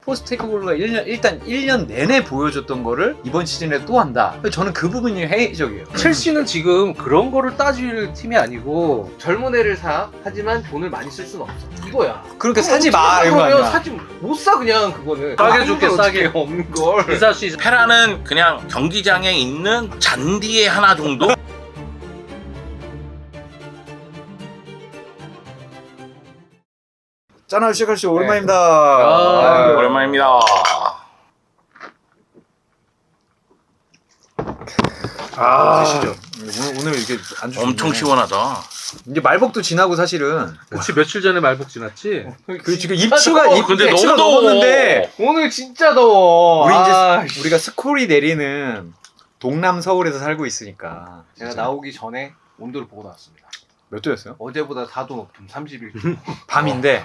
포스테코글루가 일단 1년 내내 보여줬던 거를 이번 시즌에 또 한다. 저는 그 부분이 회의적이에요. 첼시는 지금 그런 거를 따질 팀이 아니고 젊은 애를 사. 하지만 돈을 많이 쓸 수는 없어. 이거야. 그러니까 사지 마 이거 아니야. 사지 못 사 그냥 그거는. 싸게 줄게, 싸게. 없는 걸. 이사 씨 페라는 그냥 경기장에 있는 잔디의 하나 정도? 짠할 시작할시 오랜만입니다. 아, 오랜만입니다. 드시죠. 오늘 이게 안주 엄청 좋네. 시원하다. 이제 말복도 지나고 사실은 그치 며칠 전에 말복 지났지? 그 지금 입추가 근데 입추가 너무 더워. 넘었는데 오늘 진짜 더워. 우리 이제 아, 우리가 스콜이 내리는 동남 서울에서 살고 있으니까 제가 진짜. 나오기 전에 온도를 보고 나왔습니다. 몇 도였어요? 어제보다 4도 높음 31도. 밤인데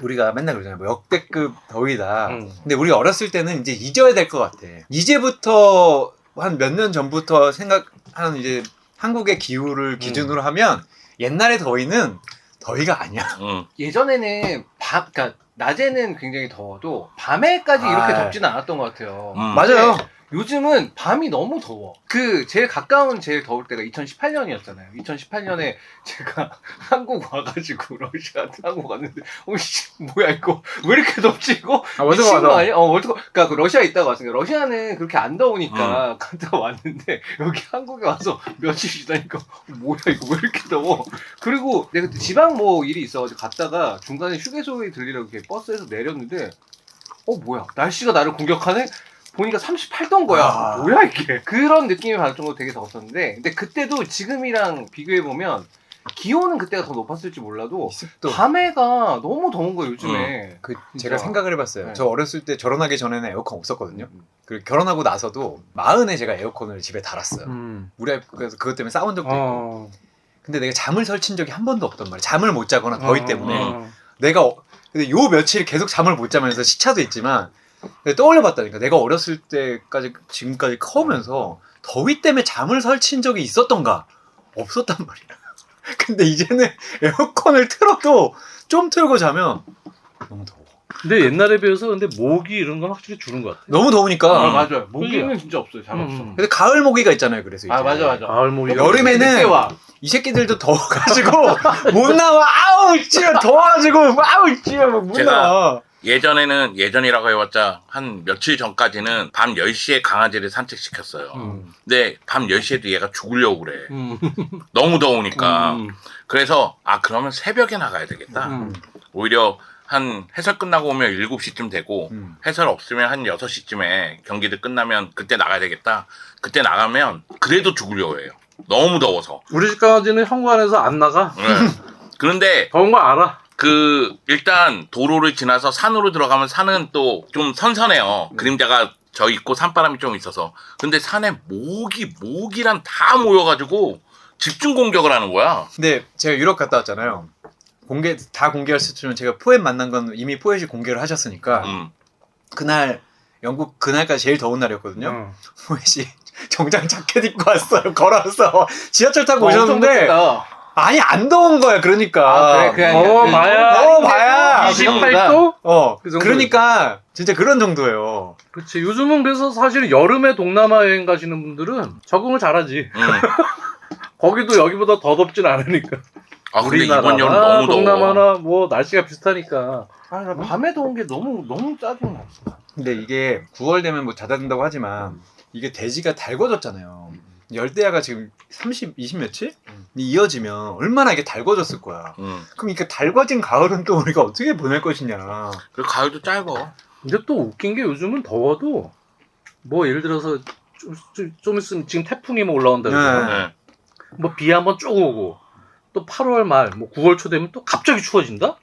우리가 맨날 그러잖아요. 뭐 역대급 더위다. 응. 근데 우리 어렸을 때는 이제 잊어야 될 것 같아. 이제부터 한 몇 년 전부터 생각하는 이제 한국의 기후를 기준으로 하면 옛날의 더위는 더위가 아니야. 응. 예전에는 그러니까 낮에는 굉장히 더워도 밤에까지 이렇게 아. 덥지는 않았던 것 같아요. 맞아요. 요즘은 밤이 너무 더워. 그 제일 가까운 제일 더울 때가 2018년이었잖아요. 2018년에 제가 한국 와가지고 러시아 타고 갔는데, 씨, 뭐야 이거 왜 이렇게 덥지 이거? 월드컵 미친 거 와서. 아니야? 월드컵. 그러니까 그 러시아 있다가 왔으니까 러시아는 그렇게 안 더우니까 갔다 왔는데 여기 한국에 와서 며칠 지나니까 뭐야 이거 왜 이렇게 더워? 그리고 내가 그때 지방 뭐 일이 있어가지고 갔다가 중간에 휴게소에 들리라고 이렇게 버스에서 내렸는데, 뭐야 날씨가 나를 공격하네? 보니까 38도인 거야. 아. 뭐야 이게. 그런 느낌이 받을 정도로 되게 더웠었는데, 근데 그때도 지금이랑 비교해보면 기온은 그때가 더 높았을지 몰라도 습도. 밤에가 너무 더운 거예요 요즘에. 그 진짜. 제가 생각을 해봤어요. 네. 저 어렸을 때 결혼하기 전에는 에어컨 없었거든요. 그리고 결혼하고 나서도 40에 제가 에어컨을 집에 달았어요. 우리 그래서 그것 때문에 싸운 적도 있고. 근데 내가 잠을 설친 적이 한 번도 없단 말이야. 잠을 못 자거나 더위 때문에. 내가 근데 요 며칠 계속 잠을 못 자면서 시차도 있지만 떠올려봤다니까. 내가 어렸을 때까지 지금까지 커오면서 더위 때문에 잠을 설친 적이 있었던가? 없었단 말이야. 근데 이제는 에어컨을 틀어도 좀 틀고 자면 너무 더워. 근데 옛날에 비해서 근데 모기 이런 건 확실히 줄은 것 같아. 너무 더우니까. 맞아요. 모기는 진짜 없어요. 잘 없어. 근데 가을 모기가 있잖아요. 그래서 이제. 맞아. 가을 모기. 여름에는 그때 와. 이 새끼들도 더워가지고 못 나와. 아우 진짜 더워가지고 아우 진짜 못 제가- 나와. 예전이라고 해봤자 한 며칠 전까지는 밤 10시에 강아지를 산책시켰어요. 근데 밤 10시에도 얘가 죽으려고 그래. 너무 더우니까. 그래서 그러면 새벽에 나가야 되겠다. 오히려 한 해설 끝나고 오면 7시쯤 되고 해설 없으면 한 6시쯤에 경기들 끝나면 그때 나가야 되겠다. 그때 나가면 그래도 죽으려고 해요. 너무 더워서. 우리 집 강아지는 현관에서 안 나가. 네. 그런데 더운 거 알아. 일단 도로를 지나서 산으로 들어가면 산은 또 좀 선선해요. 그림자가 져 있고 산바람이 좀 있어서. 근데 산에 모기란 다 모여가지고 집중 공격을 하는 거야. 근데 제가 유럽 갔다 왔잖아요. 다 공개할 수있으면 제가 포엣 만난 건 이미 포엣이 공개를 하셨으니까 그날 영국 그날까지 제일 더운 날이었거든요. 포엣이 정장 자켓 입고 왔어요. 걸어서 지하철 타고 오셨는데 아니 안 더운 거야. 그러니까 그래. 봐야 28도? 그 정도. 그러니까 진짜 그런 정도예요. 그렇지. 요즘은 그래서 사실 여름에 동남아 여행 가시는 분들은 적응을 잘하지. 거기도 여기보다 더 덥진 않으니까. 근데 이번 여름 너무 더워. 동남아나 뭐 날씨가 비슷하니까. 나 밤에 더운 게 너무 짜증나. 근데 이게 9월 되면 뭐 잦아든다고 하지만 이게 대지가 달궈졌잖아요. 열대야가 지금 20 며칠? 이어지면 얼마나 이게 달궈졌을 거야. 그럼 이렇게 달궈진 가을은 또 우리가 어떻게 보낼 것이냐. 그리고 가을도 짧아. 근데 또 웃긴 게 요즘은 더워도 뭐 예를 들어서 좀 있으면 지금 태풍이 뭐 올라온다 그러잖아. 네. 뭐 비 한번 쭉 오고 또 8월 말, 뭐 9월 초 되면 또 갑자기 추워진다?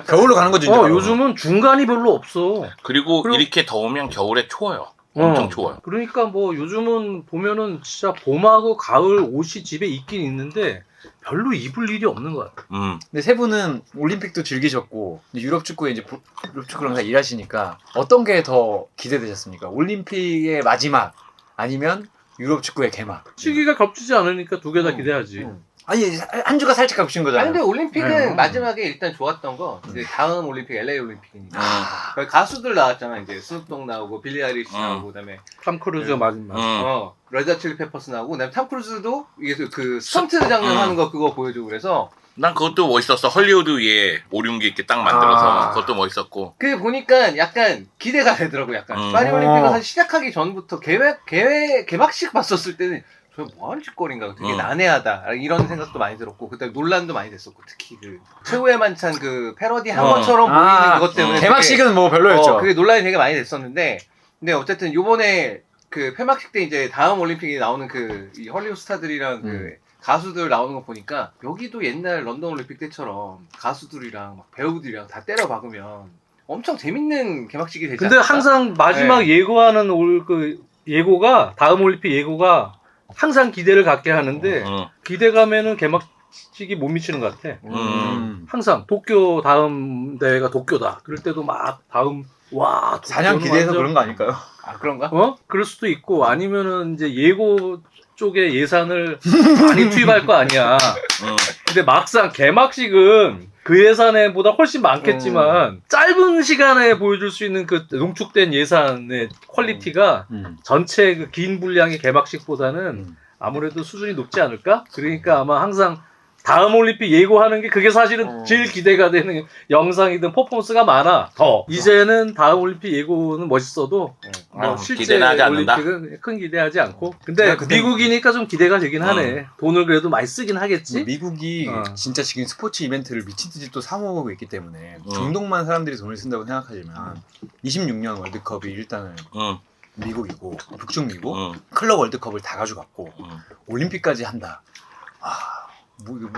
겨울로 가는 거지. 이제 바로. 요즘은 중간이 별로 없어. 그리고 이렇게 더우면 겨울에 추워요. 엄청 추워요. 그러니까 뭐 요즘은 보면은 진짜 봄하고 가을 옷이 집에 있긴 있는데 별로 입을 일이 없는 것 같아. 근데 세 분은 올림픽도 즐기셨고 유럽 축구에 이제 유럽 축구랑 다 일하시니까 어떤 게 더 기대되셨습니까? 올림픽의 마지막 아니면 유럽 축구의 개막? 시기가 겹치지 않으니까 두 개 다 기대하지. 아니 한 주가 살짝 겹친 거잖아요. 아니 근데 올림픽은 네. 마지막에 일단 좋았던 거 이제 다음 올림픽 LA 올림픽이니까 아, 가수들 나왔잖아. 이제 스눕독 나오고 빌리 아이리시 나오고 그다음에 탐 크루즈 네. 마지막. 레드 칠리 페퍼스 나오고 그다음에 탐 크루즈도 이게 그 스턴트 장면 하는 거 그거 보여주고 그래서 난 그것도 멋있었어. 헐리우드에 오륜기 이렇게 딱 만들어서 아. 그것도 멋있었고. 그 보니까 약간 기대가 되더라고. 약간 파리 어. 올림픽을 사실 시작하기 전부터 개막식 봤었을 때는 저 뭐하는 짓거리인가 되게 난해하다 이런 생각도 많이 들었고 그때 논란도 많이 됐었고 특히 그 최후의 만찬 그 패러디 한 것처럼 보이는 그것 때문에 개막식은 뭐 별로였죠. 그게 논란이 되게 많이 됐었는데 근데 어쨌든 요번에 그 폐막식 때 이제 다음 올림픽에 나오는 그 이 헐리우드 스타들이랑 그 가수들 나오는 거 보니까 여기도 옛날 런던 올림픽 때처럼 가수들이랑 막 배우들이랑 다 때려 박으면 엄청 재밌는 개막식이 되지 근데 않을까? 항상 마지막 예고하는 예고가 다음 올림픽 예고가 항상 기대를 갖게 하는데 기대감에는 개막식이 못 미치는 것 같아. 항상 도쿄 다음 대회가 도쿄다. 그럴 때도 막 다음 와 사냥 도쿄는 기대해서 완전- 그런 거 아닐까요? 아 그런가? 그럴 수도 있고 아니면은 이제 예고 쪽에 예산을 많이 투입할 거 아니야. 근데 막상 개막식은 그 예산보다 훨씬 많겠지만 짧은 시간에 보여줄 수 있는 그 농축된 예산의 퀄리티가 전체 그 긴 분량의 개막식보다는 아무래도 수준이 높지 않을까? 그러니까 아마 항상 다음 올림픽 예고하는 게 그게 사실은 제일 기대가 되는 영상이든 퍼포먼스가 많아. 더 이제는 다음 올림픽 예고는 멋있어도 실제 기대는 하지 않는다. 올림픽은 큰 기대하지 않고. 근데 야, 근데- 미국이니까 좀 기대가 되긴 하네. 돈을 그래도 많이 쓰긴 하겠지. 미국이 진짜 지금 스포츠 이벤트를 미친 듯이 또 사모으고 있기 때문에 중동만 사람들이 돈을 쓴다고 생각하지만 26년 월드컵이 일단은 미국이고 북중미고 클럽 월드컵을 다 가져갔고 올림픽까지 한다.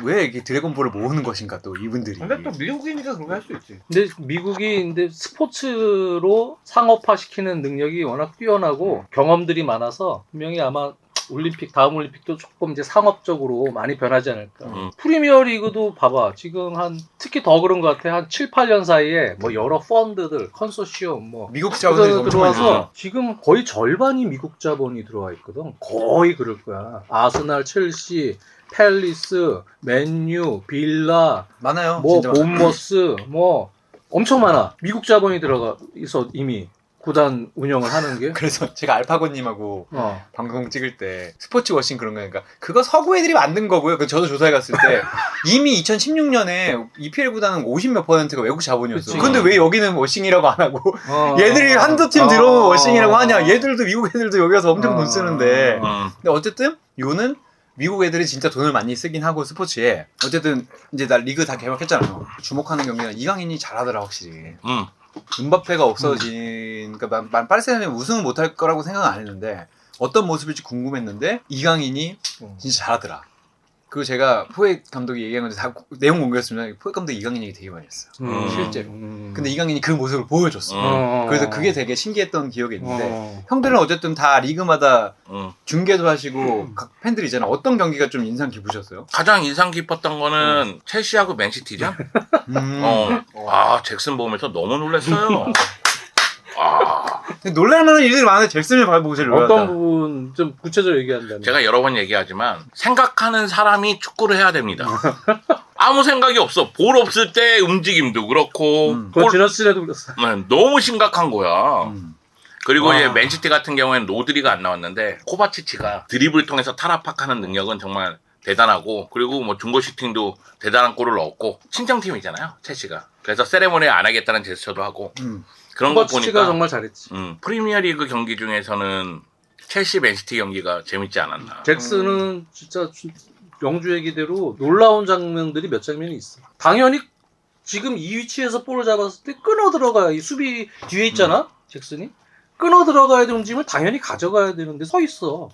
왜 이렇게 드래곤볼을 모으는 것인가 또 이분들이. 근데 또 미국이니까 그런 거 할 수 있지. 근데 미국이 근데 스포츠로 상업화시키는 능력이 워낙 뛰어나고 경험들이 많아서 분명히 아마 올림픽 다음 올림픽도 조금 이제 상업적으로 많이 변하지 않을까. 프리미어 리그도 봐봐. 지금 특히 더 그런 것 같아. 한 7, 8년 사이에 뭐 여러 펀드들, 컨소시엄 뭐 미국 자본들이 엄청 많이 들어와서 지금 거의 절반이 미국 자본이 들어와 있거든. 거의 그럴 거야. 아스날, 첼시, 팰리스, 맨유, 빌라, 많아요. 뭐 진짜 많아요. 본머스, 뭐 엄청 많아. 미국 자본이 들어가 있어 이미 구단 운영을 하는 게. 그래서 제가 알파고님하고 방송 찍을 때 스포츠 워싱 그런 거니까 그거 서구 애들이 만든 거고요. 저도 조사해 갔을 때 이미 2016년에 EPL 구단은 50몇 %가 외국 자본이었어. 그치. 근데 왜 여기는 워싱이라고 안 하고 얘들이 한두 팀 들어오면 워싱이라고 하냐? 얘들도 미국 애들도 여기 와서 엄청 돈 쓰는데. 근데 어쨌든 요는 미국 애들이 진짜 돈을 많이 쓰긴 하고 스포츠에 어쨌든 이제 나 리그 다 개막했잖아요. 주목하는 경기는 이강인이 잘하더라 확실히. 음바페가 없어진 그러니까 파리세자르맹 우승은 못할 거라고 생각은 안 했는데 어떤 모습일지 궁금했는데 이강인이 진짜 잘하더라. 그리고 제가 포획 감독이 얘기한 건데 다 내용 공개했습니다. 포획 감독이 이강인 얘기 되게 많이 했어요. 실제로. 근데 이강인이 그 모습을 보여줬어. 그래서 그게 되게 신기했던 기억이 있는데 형들은 어쨌든 다 리그마다 중계도 하시고 각 팬들이 있잖아. 어떤 경기가 좀 인상 깊으셨어요? 가장 인상 깊었던 거는 첼시하고 맨시티전. 잭슨 보면서 너무 놀랐어요. 놀랄만한 일들이 많은데 잭슨을 보고 제일 놀랐다. 어떤 부분 좀 구체적으로 얘기한다면. 제가 여러 번 얘기하지만 생각하는 사람이 축구를 해야 됩니다. 아무 생각이 없어. 볼 없을 때 움직임도 그렇고 그건 지나치게도 그랬어. 너무 심각한 거야. 그리고 이제 맨시티 같은 경우에는 로드리가 안 나왔는데 코바치치가 드리블을 통해서 탈압박하는 능력은 정말 대단하고 그리고 뭐 중거 슈팅도 대단한 골을 넣었고 친정팀이잖아요 첼시가. 그래서 세레모니 안 하겠다는 제스처도 하고 그런 거 코바치치가 보니까 정말 잘했지. 프리미어리그 경기 중에서는 첼시 맨시티 경기가 재밌지 않았나. 잭슨은 진짜 영주 얘기대로 놀라운 장면들이 몇 장면이 있어. 당연히 지금 이 위치에서 볼을 잡았을 때 끊어 들어가야 이 수비 뒤에 있잖아 잭슨이 끊어 들어가야 되는 움직임을 당연히 가져가야 되는데 서 있어.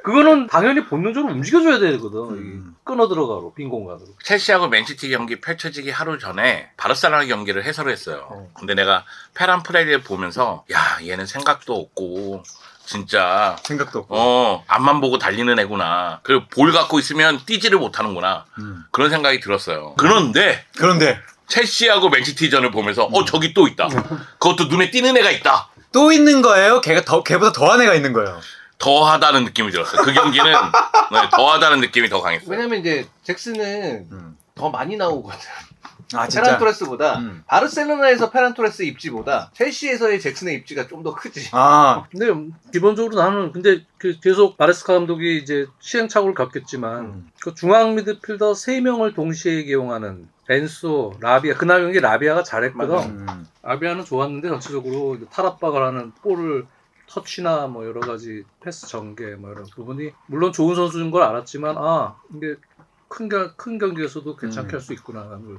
그거는 당연히 본능적으로 움직여줘야 되거든. 끊어 들어가로 빈 공간으로. 첼시하고 맨시티 경기 펼쳐지기 하루 전에 바르셀로나 경기를 해설을 했어요. 근데 내가 페란 프레리를 보면서 야 얘는 생각도 없고 진짜 생각도 없고 앞만 보고 달리는 애구나. 그리고 볼 갖고 있으면 뛰지를 못하는구나. 그런 생각이 들었어요. 그런데 첼시하고 맨시티전을 보면서 저기 또 있다. 그것도 눈에 띄는 애가 있다. 또 있는 거예요? 걔보다 더한 애가 있는 거예요. 더하다는 느낌이 들었어요. 그 경기는 네, 더하다는 느낌이 더 강했어요. 왜냐면 이제 잭슨은 더 많이 나오거든. 아 진짜. 페란토레스보다 바르셀로나에서 페란토레스 입지보다 첼시에서의 잭슨의 입지가 좀 더 크지. 아 근데 기본적으로 나는 근데 계속 마레스카 감독이 이제 시행착오를 겪겠지만 그 중앙 미드필더 3명을 동시에 기용하는 벤소, 라비아 그날 경기 라비아가 잘했거든. 라비아는 좋았는데 전체적으로 탈압박을 하는 볼을 터치나 뭐 여러 가지 패스 전개 뭐 이런 부분이 물론 좋은 선수인 걸 알았지만 이게 큰 경기에서도 괜찮게 할 수 있구나라는 걸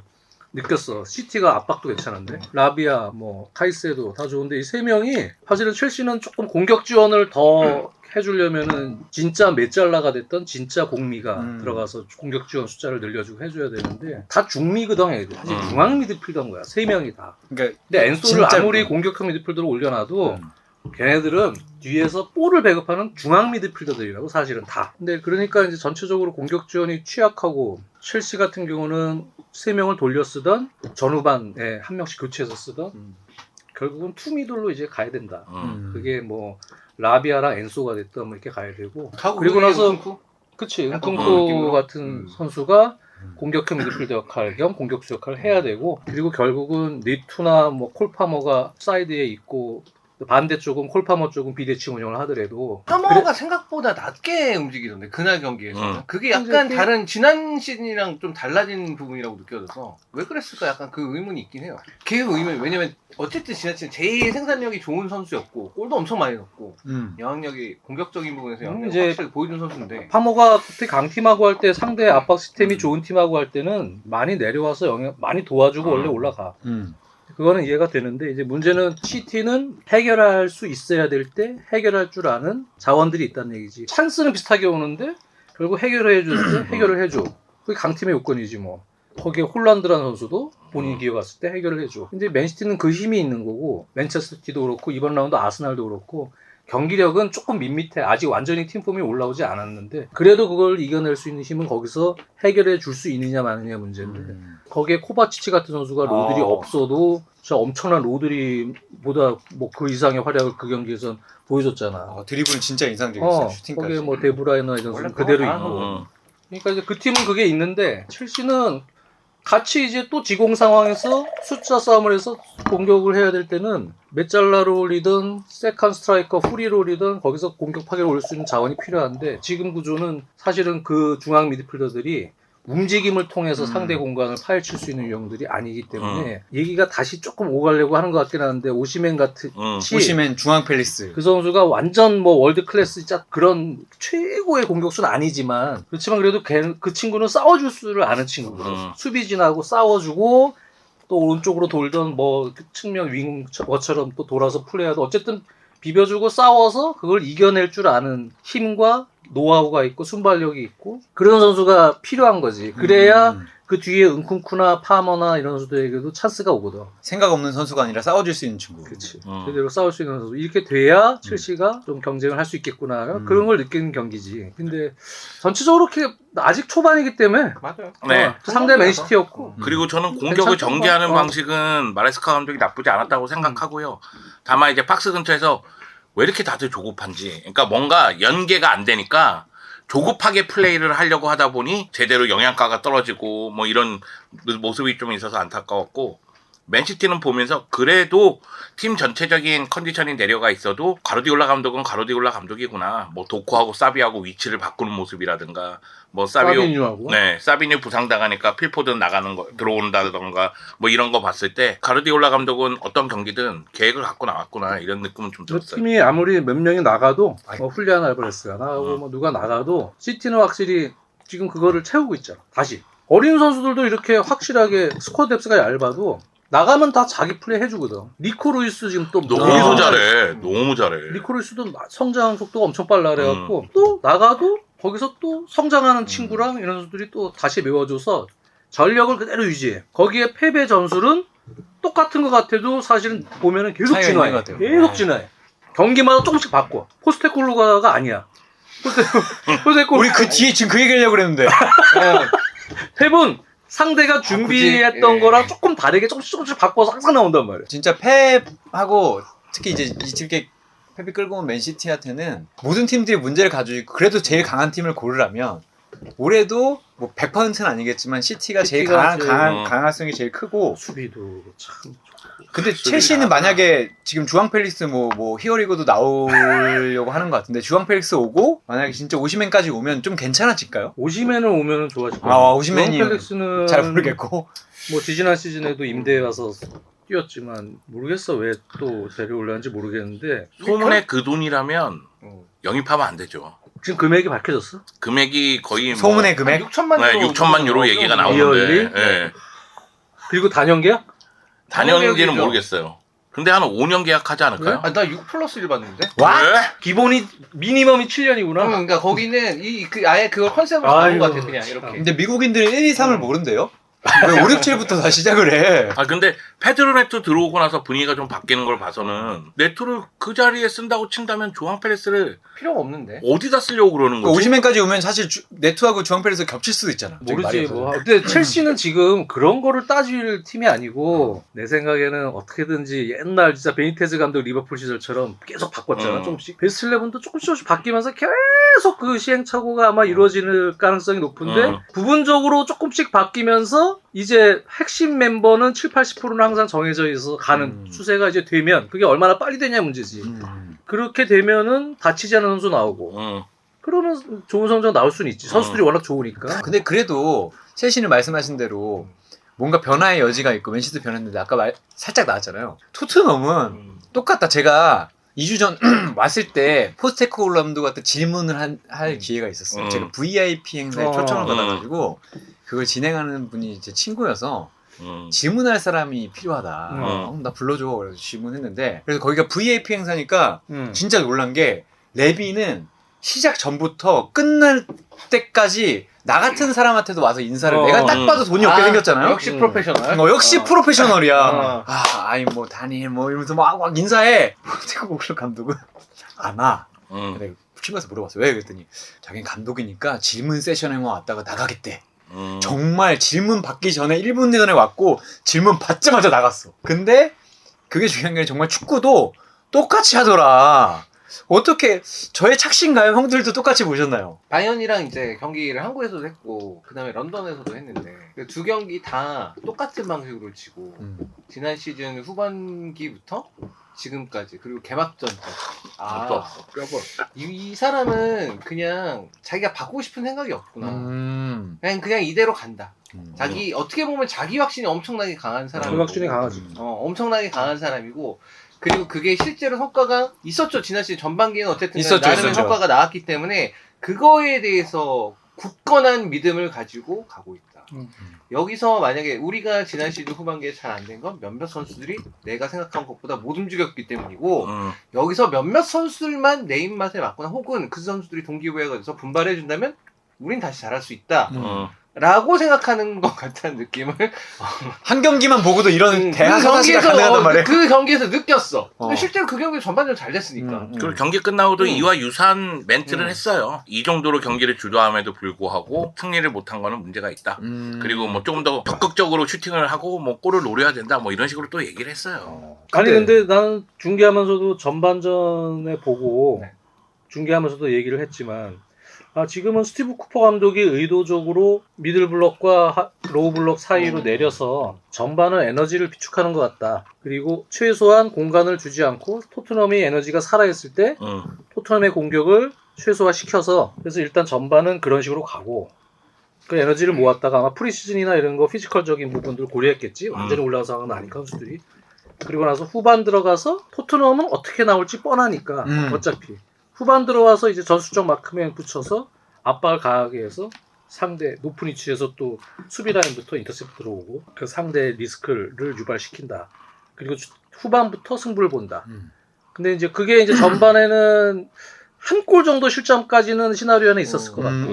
느꼈어. 시티가 압박도 괜찮은데 라비아 뭐 카이세도 다 좋은데 이 3명이 사실은 첼시는 조금 공격 지원을 더 해주려면은 진짜 메잘라가 됐던 진짜 공미가 들어가서 공격 지원 숫자를 늘려주고 해줘야 되는데 다 중미거든 애들. 사실 중앙 미드필더인 거야. 3명이 다. 그러니까 근데 엔소를 진짜 아무리 공격형 미드필더로 올려놔도 걔네들은 뒤에서 볼을 배급하는 중앙 미드필더들이라고 사실은 다. 근데 그러니까 이제 전체적으로 공격 지원이 취약하고 첼시 같은 경우는 3명을 돌려 쓰던 전후반에 한 명씩 교체해서 쓰던 결국은 투미들로 이제 가야 된다. 그게 뭐 라비아랑 엔소가 됐던 뭐 이렇게 가야 되고 그리고 나서 그치 은kunku 같은 선수가 공격형 미드필더 역할 겸 공격수 역할을 해야 되고 그리고 결국은 리투나 뭐 콜파머가 사이드에 있고 반대쪽은 콜파머 쪽은 비대칭 운영을 하더라도 파머가 생각보다 낮게 움직이던데 그날 경기에서 그게 약간 다른 지난 시즌이랑 좀 달라진 부분이라고 느껴져서 왜 그랬을까 약간 그 의문이 있긴 해요. 그 의문 왜냐면 어쨌든 지난 시즌 제일 생산력이 좋은 선수였고 골도 엄청 많이 넣고 영향력이 공격적인 부분에서 영향력을 확실히 보여준 선수인데 파머가 특히 강팀하고 할 때 상대 압박 시스템이 좋은 팀하고 할 때는 많이 내려와서 영향 많이 도와주고 원래 올라가. 그거는 이해가 되는데 이제 문제는 시티는 해결할 수 있어야 될 때 해결할 줄 아는 자원들이 있다는 얘기지. 찬스는 비슷하게 오는데 결국 해결해 줄 때 해결을 해줘. 그게 강팀의 요건이지 뭐. 거기에 홀란드라는 선수도 본인이 기어갔을 때 해결을 해줘. 근데 맨시티는 그 힘이 있는 거고 맨체스터시티도 그렇고 이번 라운드 아스날도 그렇고 경기력은 조금 밋밋해. 아직 완전히 팀폼이 올라오지 않았는데 그래도 그걸 이겨낼 수 있는 힘은 거기서 해결해 줄 수 있느냐 마느냐 문제인데 거기에 코바치치 같은 선수가 로드리 없어도 저 엄청난 로드리보다 뭐 그 이상의 활약을 그 경기에선 보여줬잖아. 드리블 진짜 인상적이었어요. 슈팅까지. 거기에 뭐 데브라이너 이런 선수 그대로 있고. 그러니까 이제 그 팀은 그게 있는데 첼시는 같이 이제 또 지공 상황에서 숫자 싸움을 해서 공격을 해야 될 때는 메잘라로 올리든 세컨 스트라이커 후리로 올리든 거기서 공격 파괴를 올릴 수 있는 자원이 필요한데 지금 구조는 사실은 그 중앙 미드필더들이 움직임을 통해서 상대 공간을 파헤칠 수 있는 유형들이 아니기 때문에 얘기가 다시 조금 오가려고 하는 것 같긴 한데 오시멘 같이 오시멘 중앙 펠리스 그 선수가 완전 뭐 월드 클래스 그런 최고의 공격수는 아니지만 그렇지만 그래도 그 친구는 싸워줄 수를 아는 친구거든. 수비진하고 싸워주고 또 오른쪽으로 돌던 뭐 측면 윙어처럼 또 돌아서 플레이하도 어쨌든 비벼주고 싸워서 그걸 이겨낼 줄 아는 힘과 노하우가 있고 순발력이 있고 그런 선수가 필요한 거지. 그래야 그 뒤에 은쿤쿠나 파머나 이런 선수들에게도 찬스가 오거든. 생각 없는 선수가 아니라 싸워줄 수 있는 친구. 그렇지. 제대로 싸울 수 있는 선수. 이렇게 돼야 첼시가 좀 경쟁을 할 수 있겠구나. 그런 걸 느끼는 경기지. 근데 전체적으로 이렇게 아직 초반이기 때문에 맞아요. 네. 상대 맨시티였고 그리고 저는 공격을 전개하는 방식은 마레스카 감독이 나쁘지 않았다고 생각하고요. 다만 이제 박스 근처에서 왜 이렇게 다들 조급한지. 그러니까 뭔가 연계가 안 되니까 조급하게 플레이를 하려고 하다 보니 제대로 영양가가 떨어지고 뭐 이런 모습이 좀 있어서 안타까웠고 맨시티는 보면서 그래도 팀 전체적인 컨디션이 내려가 있어도 가르디올라 감독은 가르디올라 감독이구나. 뭐 도코하고 사비하고 위치를 바꾸는 모습이라든가 뭐 사비뉴하고 사비뉴 부상당하니까 필포드 나가는 거 들어온다던가 뭐 이런 거 봤을 때 가르디올라 감독은 어떤 경기든 계획을 갖고 나왔구나 이런 느낌은 좀 들었어요. 팀이 아무리 몇 명이 나가도 뭐 훌리안 알바레스가 나가고 뭐 누가 나가도 시티는 확실히 지금 그거를 채우고 있잖아. 다시 어린 선수들도 이렇게 확실하게 스쿼드 뎁스가 얇아도 나가면 다 자기 플레이 해주거든. 니코 루이스 지금 또 너무 잘해. 너무 잘해. 니코 루이스도 성장 속도가 엄청 빨라 그래갖고 또 나가도 거기서 또 성장하는 친구랑 이런 선수들이 또 다시 메워줘서 전력을 그대로 유지해. 거기에 패배 전술은 똑같은 것 같아도 사실은 보면은 계속 진화해. 계속 진화해. 경기마다 조금씩 바꿔. 포스테콜로가가 아니야. 포스테콜로 우리 그 뒤에 지금 그 얘기하려고 그랬는데 펩은 상대가 준비했던 거랑 조금 다르게 조금씩 바꿔서 항상 나온단 말이야. 진짜 펩하고 특히 이제 이렇게 펩이 끌고 온 맨시티한테는 모든 팀들이 문제를 가지고 있고 그래도 제일 강한 팀을 고르라면 올해도 뭐 100%는 아니겠지만 시티가 제일 시티가 강한 강화성이 제일 크고 수비도 참. 근데 첼시는 만약에 지금 주앙 펠릭스 뭐 히어리고도 나오려고 하는 것 같은데 주앙 펠릭스 오고 만약에 진짜 오시맨까지 오면 좀 괜찮아질까요? 오시맨을 오면은 좋아질 거예요. 아 오시맨이 펠릭스는 잘 모르겠고 뭐 지지난 시즌에도 임대에 와서 뛰었지만 모르겠어 왜 또 데려올려는지 모르겠는데 소문의 그 돈이라면 어. 영입하면 안 되죠. 지금 금액이 밝혀졌어? 금액이 거의 뭐 소문의 금액? 6천만 네, 6천만 유로 얘기가 나오는데 이어일이? 예. 그리고 단연계약? 단연인지는 단연계약이죠. 모르겠어요. 근데 한 5년 계약하지 않을까요? 아, 나 6+1 봤는데? 와? 왜? 기본이 미니멈이 7년이구나. 그러니까 거기는 아예 그걸 컨셉으로 잡은 것 같아 그냥 이렇게. 근데 미국인들은 1, 2, 3을 모른대요? 왜 5, 6, 7부터 다 시작을 해? 아 근데 페드로 네토 들어오고 나서 분위기가 좀 바뀌는 걸 봐서는 네토를 그 자리에 쓴다고 친다면 조앙 페레스를 필요가 없는데. 어디다 쓰려고 그러는 거지? 오시맨까지 오면 사실 네트하고 주앙 펠릭스 겹칠 수도 있잖아. 모르지 뭐. 근데 첼시는 지금 그런 거를 따질 팀이 아니고 내 생각에는 어떻게든지 옛날 진짜 베니테즈 감독 리버풀 시절처럼 계속 바꿨잖아. 조금씩 베스트 11도 조금씩 바뀌면서 계속 그 시행착오가 아마 이루어질 가능성이 높은데 부분적으로 조금씩 바뀌면서 이제 핵심 멤버는 7, 80%는 항상 정해져 있어서 가는 추세가 이제 되면 그게 얼마나 빨리 되냐 문제지. 그렇게 되면은 다치지 않은 선수 나오고 그러면 좋은 성적 나올 수는 있지. 선수들이 워낙 좋으니까. 근데 그래도 첼시는 말씀하신 대로 뭔가 변화의 여지가 있고 맨시티 변했는데 아까 살짝 나왔잖아요. 토트넘은 똑같다. 제가 2주 전 왔을 때 포스테코글럼드한테 질문을 할 기회가 있었어요. 제가 VIP 행사에 초청을 받아가지고 그걸 진행하는 분이 제 친구여서 질문할 사람이 필요하다. 나 불러줘. 그래서 질문했는데 그래서 거기가 VIP 행사니까 진짜 놀란 게 레비는 시작 전부터 끝날 때까지 나 같은 사람한테도 와서 인사를 내가 딱 봐도 돈이 없게 생겼잖아요. 역시 프로페셔널. 역시 프로페셔널이야. 아이 뭐 다니 뭐 이러면서 막 인사해. 포스테코글럼 감독은 안 와. 내가 친구한테 물어봤어. 왜? 그랬더니 자기는 감독이니까 질문 세션에만 왔다가 나가겠대. 정말 질문 받기 전에 1분 전에 왔고 질문 받자마자 나갔어. 근데 그게 중요한 게 정말 축구도 똑같이 하더라. 어떻게 저의 착신가요? 형들도 똑같이 보셨나요? 바이언이랑 이제 경기를 한국에서도 했고 그다음에 런던에서도 했는데 그 두 경기 다 똑같은 방식으로 치고 지난 시즌 후반기부터 지금까지 그리고 개막전까지 이 사람은 그냥 자기가 바꾸고 싶은 생각이 없구나. 그냥 이대로 간다. 자기 어떻게 보면 자기 확신이 엄청나게 강한 사람이고 확신이 강하지. 엄청나게 강한 사람이고 그리고 그게 실제로 성과가 있었죠. 지난 시즌 전반기에는 어쨌든 있었죠, 나름의 있었죠. 성과가 나왔기 때문에 그거에 대해서 굳건한 믿음을 가지고 가고 있다. 여기서 만약에 우리가 지난 시즌 후반기에 잘 안 된 건 몇몇 선수들이 내가 생각한 것보다 못 움직였기 때문이고 여기서 몇몇 선수들만 내 입맛에 맞거나 혹은 그 선수들이 동기부여가 돼서 분발해준다면 우린 다시 잘할 수 있다. 라고 생각하는 것 같다는 느낌을 한 경기만 보고도 이런 대하사사시가 가능하단 말이에요. 그 경기에서 느꼈어. 근데 실제로 그 경기 전반적으로 잘 됐으니까. 그리고 경기 끝나고도 이와 유사한 멘트를 했어요. 이 정도로 경기를 주도함에도 불구하고 승리를 못한 거는 문제가 있다. 그리고 뭐 조금 더 적극적으로 슈팅을 하고 뭐 골을 노려야 된다. 뭐 이런 식으로 또 얘기를 했어요. 아니 근데 나는 중계하면서도 전반전에 보고 중계하면서도 얘기를 했지만 지금은 스티브 쿠퍼 감독이 의도적으로 미들블럭과 로우블럭 사이로 내려서 전반은 에너지를 비축하는 것 같다. 그리고 최소한 공간을 주지 않고 토트넘이 에너지가 살아있을 때 토트넘의 공격을 최소화시켜서 그래서 일단 전반은 그런 식으로 가고 그 에너지를 모았다가 아마 프리시즌이나 이런 거 피지컬적인 부분들 고려했겠지. 완전히 올라간 상황은 아니까 선수들이. 그리고 나서 후반 들어가서 토트넘은 어떻게 나올지 뻔하니까 어차피. 후반 들어와서 이제 전술적 마크맨 붙여서 압박을 강하게 해서 상대 높은 위치에서 또 수비 라인부터 인터셉트 들어오고 그 상대 리스크를 유발시킨다. 그리고 후반부터 승부를 본다. 근데 이제 그게 이제 전반에는 한 골 정도 실점까지는 시나리오는 있었을 것 같고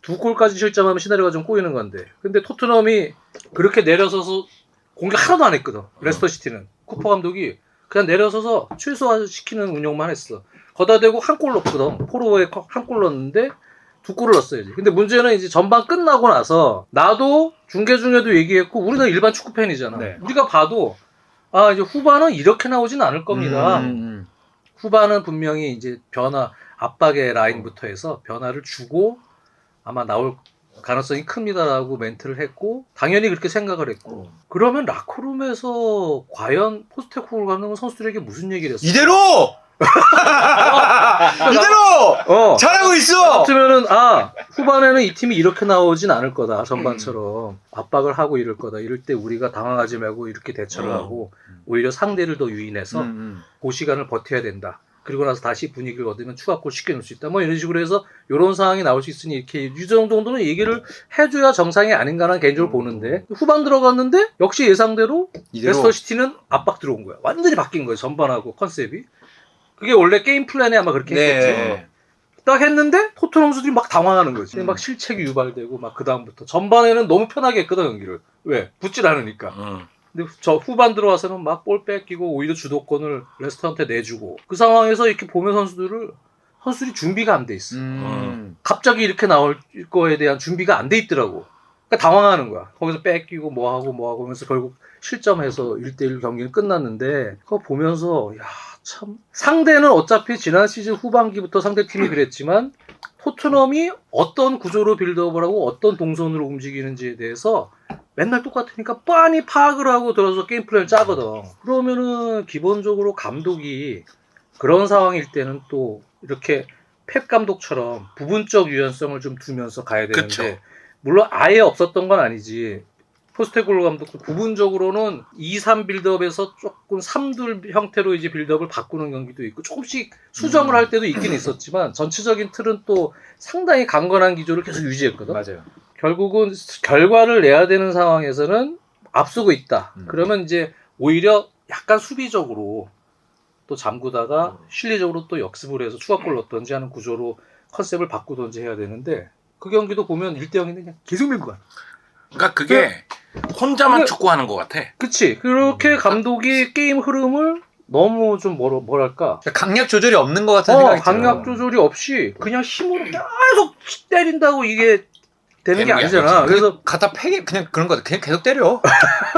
두 골까지 실점하면 시나리오가 좀 꼬이는 건데 근데 토트넘이 그렇게 내려서서 공격 하나도 안 했거든. 레스터 시티는 쿠퍼 감독이 그냥 내려서서 최소화시키는 운영만 했어. 거다 대고 한 골 넣거든. 포로에 한 골 넣었는데 두 골을 넣었어야지. 근데 문제는 이제 전반 끝나고 나서 나도 중계 중에도 얘기했고 우리는 일반 축구 팬이잖아. 우리가 봐도 이제 후반은 이렇게 나오진 않을 겁니다. 후반은 분명히 이제 변화, 압박의 라인부터 해서 변화를 주고 아마 나올 가능성이 큽니다라고 멘트를 했고 당연히 그렇게 생각을 했고 그러면 라커룸에서 과연 포스테코글 감독은 선수들에게 무슨 얘기를 했어? 이대로! 이대로! 잘하고 있어! 같으면은 후반에는 이 팀이 이렇게 나오진 않을 거다 전반처럼 압박을 하고 이럴 거다 이럴 때 우리가 당황하지 말고 이렇게 대처를 하고 오히려 상대를 더 유인해서 그 시간을 버텨야 된다. 그리고 나서 다시 분위기를 얻으면 추가골 쉽게 넣을 수 있다. 뭐 이런 식으로 해서 이런 상황이 나올 수 있으니 이렇게 이 정도는 얘기를 해줘야 정상이 아닌가라는 개인적으로 보는데 후반 들어갔는데 역시 예상대로 레스터 시티는 압박 들어온 거야. 완전히 바뀐 거예요. 전반하고 컨셉이. 그게 원래 게임 플랜에 아마 그렇게 했겠지. 딱 했는데 토트넘 선수들이 막 당황하는 거지. 막 실책이 유발되고 막 그 다음부터 전반에는 너무 편하게 했거든 경기를. 왜? 붙질 않으니까. 근데 저 후반 들어와서는 막 볼 뺏기고 오히려 주도권을 레스터한테 내주고 그 상황에서 이렇게 보면 선수들이 준비가 안 돼 있어. 갑자기 이렇게 나올 거에 대한 준비가 안 돼 있더라고. 그러니까 당황하는 거야. 거기서 뺏기고 뭐하고 하면서 결국 실점해서 1대1 경기는 끝났는데 그거 보면서 참 상대는 어차피 지난 시즌 후반기부터 상대팀이 그랬지만 토트넘이 어떤 구조로 빌드업을 하고 어떤 동선으로 움직이는지에 대해서 맨날 똑같으니까 빤히 파악을 하고 들어서 게임 플랜을 짜거든. 그러면은 기본적으로 감독이 그런 상황일 때는 또 이렇게 펩 감독처럼 부분적 유연성을 좀 두면서 가야 되는데 그쵸. 물론 아예 없었던 건 아니지. 포스테코글루 감독도 부분적으로는 2-3 빌드업에서 조금 3둘 형태로 이제 빌드업을 바꾸는 경기도 있고 조금씩 수정을 할 때도 있긴 있었지만 전체적인 틀은 또 상당히 강건한 기조를 계속 유지했거든. 맞아요. 결국은 결과를 내야 되는 상황에서는 앞서고 있다. 그러면 이제 오히려 약간 수비적으로 또 잠그다가 실리적으로 또 역습을 해서 추가골 넣던지 하는 구조로 컨셉을 바꾸던지 해야 되는데 그 경기도 보면 1대0인데 그냥 계속 밀고 가. 그러니까 그게 혼자만 축구하는 것 같아. 그치. 그렇게 감독이 게임 흐름을 너무 좀 뭐랄까. 강약 조절이 없는 것 같은 생각이 들어요. 강약 조절이 없이 그냥 힘으로 계속 때린다고 이게 되는 게 아니잖아. 그래서 갖다 패기 그냥 그런 거 같아. 그냥 계속 때려.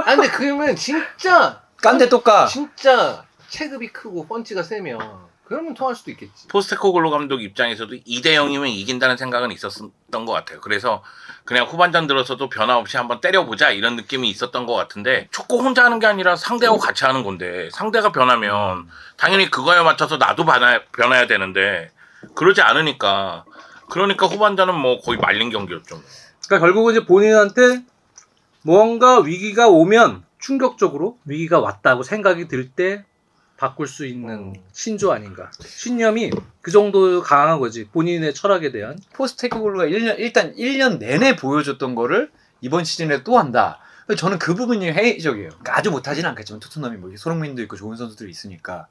근데 그러면 진짜 깐데 또 까. 진짜 체급이 크고 펀치가 세면 그러면 통할 수도 있겠지. 포스테코글루 감독 입장에서도 2대0이면 이긴다는 생각은 있었던 것 같아요. 그래서 그냥 후반전 들어서도 변화 없이 한번 때려보자 이런 느낌이 있었던 것 같은데 축구 혼자 하는 게 아니라 상대하고 같이 하는 건데 상대가 변하면 당연히 그거에 맞춰서 나도 변해야 되는데 그러지 않으니까 그러니까 후반전은 뭐 거의 말린 경기였죠. 그러니까 결국은 이제 본인한테 뭔가 위기가 오면 충격적으로 위기가 왔다고 생각이 들 때 바꿀 수 있는 신조 아닌가. 신념이 그 정도 강한 거지. 본인의 철학에 대한. 포스테코글루가 일단 1년 내내 보여줬던 거를 이번 시즌에 또 한다. 저는 그 부분이 회의적이에요. 그러니까 아주 못하진 않겠지만 토트넘이 뭐 손흥민도 있고 좋은 선수들이 있으니까.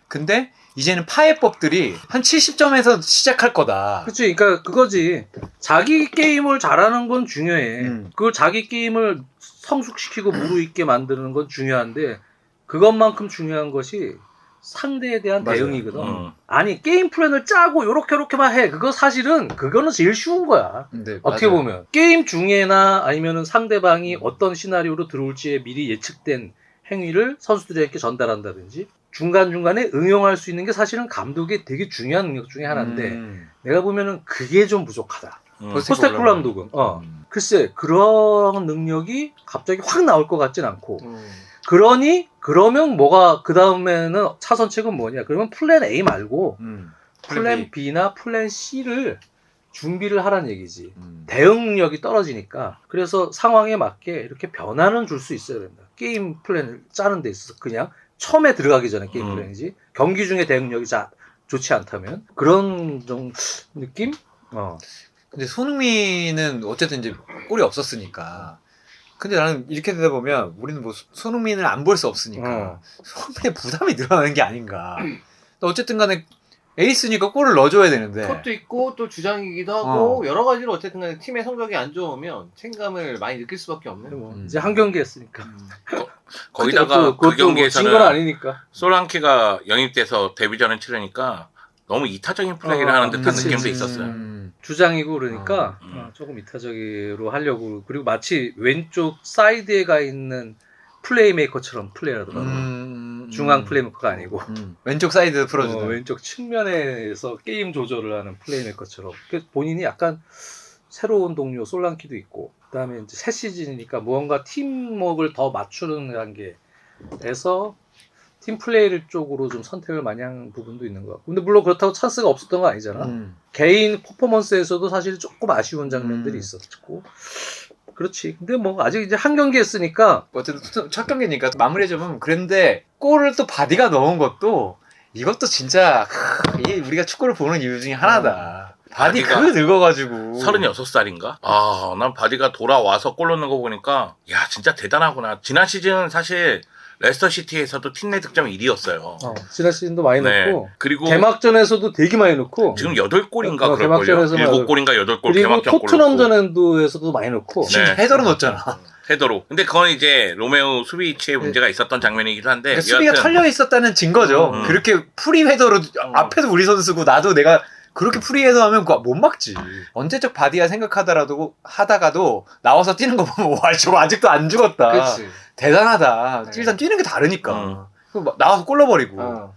근데 이제는 파해법들이 한 70점에서 시작할 거다. 그치. 그러니까 그거지. 자기 게임을 잘하는 건 중요해. 그걸 자기 게임을 성숙시키고 무르익게 만드는 건 중요한데 그것만큼 중요한 것이 상대에 대한 맞아요. 대응이거든. 아니 게임 플랜을 짜고 요렇게만 해. 그거 사실은 그거는 제일 쉬운 거야. 네, 어떻게 맞아요. 보면 게임 중에나 아니면은 상대방이 어떤 시나리오로 들어올지에 미리 예측된 행위를 선수들에게 전달한다든지 중간중간에 응용할 수 있는 게 사실은 감독의 되게 중요한 능력 중에 하나인데 내가 보면은 그게 좀 부족하다. 포스테코글루 감독은 글쎄 그런 능력이 갑자기 확 나올 것 같진 않고 그러면 뭐가 그 다음에는 차선책은 뭐냐? 그러면 플랜 A 말고 플랜 B나 플랜 C를 준비를 하라는 얘기지. 대응력이 떨어지니까. 그래서 상황에 맞게 이렇게 변화는 줄 수 있어야 된다. 게임 플랜을 짜는 데 있어서 그냥 처음에 들어가기 전에 게임 플랜이지. 경기 중에 대응력이 좋지 않다면 그런 좀 느낌? 근데 손흥민은 어쨌든 이제 골이 없었으니까. 근데 나는 이렇게 되다 보면 우리는 뭐 손흥민을 안 볼 수 없으니까 손흥민의 부담이 늘어나는 게 아닌가. 어쨌든 간에 에이스니까 골을 넣어줘야 되는데. 컵도 있고 또 주장이기도 하고 여러 가지로 어쨌든 간에 팀의 성적이 안 좋으면 책임감을 많이 느낄 수밖에 없는. 이제 한 경기 했으니까. 거기다가 그 경기에서는 건 아니니까. 소랑키가 영입돼서 데뷔전을 치르니까 너무 이타적인 플레이를 하는 듯한 느낌도 있었어요. 주장이고 그러니까 조금 이타적으로 하려고 그리고 마치 왼쪽 사이드에 가 있는 플레이메이커처럼 플레이하더라고요. 중앙 플레이메이커가 아니고 왼쪽 사이드 풀어주는. 왼쪽 측면에서 게임 조절을 하는 플레이메이커처럼 본인이 약간 새로운 동료 솔랑키도 있고 그다음에 이제 새 시즌이니까 무언가 팀워크를 더 맞추는 단계에서 팀 플레이를 쪽으로 좀 선택을 많이 한 부분도 있는 것 같고 근데 물론 그렇다고 찬스가 없었던 건 아니잖아. 개인 퍼포먼스에서도 사실 조금 아쉬운 장면들이 있었고 그렇지. 근데 뭐 아직 이제 한 경기 했으니까 어쨌든 첫 경기니까 마무리해주면 그런데 골을 또 바디가 넣은 것도 이것도 진짜 이게 우리가 축구를 보는 이유 중에 하나다. 바디 바디가 그거 늙어가지고 36살인가? 아, 난 바디가 돌아와서 골 넣는 거 보니까 야 진짜 대단하구나. 지난 시즌 사실 레스터 시티에서도 팀 내 득점 1위였어요. 지난 시즌도 많이 네. 넣고 그리고 개막전에서도 되게 많이 넣고 지금 8골인가 그럴걸요? 개막전에서 7골인가 8골 그리고 개막전 골 토트넘 넣고. 전에도에서도 많이 넣고 네. 헤더로 넣었잖아. 헤더로. 근데 그건 이제 로메오 수비 위치에 문제가 있었던 장면이기도 한데 그러니까 수비가 여하튼 털려 있었다는 증거죠. 그렇게 프리 헤더로 앞에도 우리 선수고 나도 내가 그렇게 프리 헤더하면 그거 못 막지. 언제적 바디야 하다가도 나와서 뛰는 거 보면 와 저거 아직도 안 죽었다. 그렇지. 대단하다. 네. 일단 뛰는 게 다르니까. 나와서 골 넣어버리고.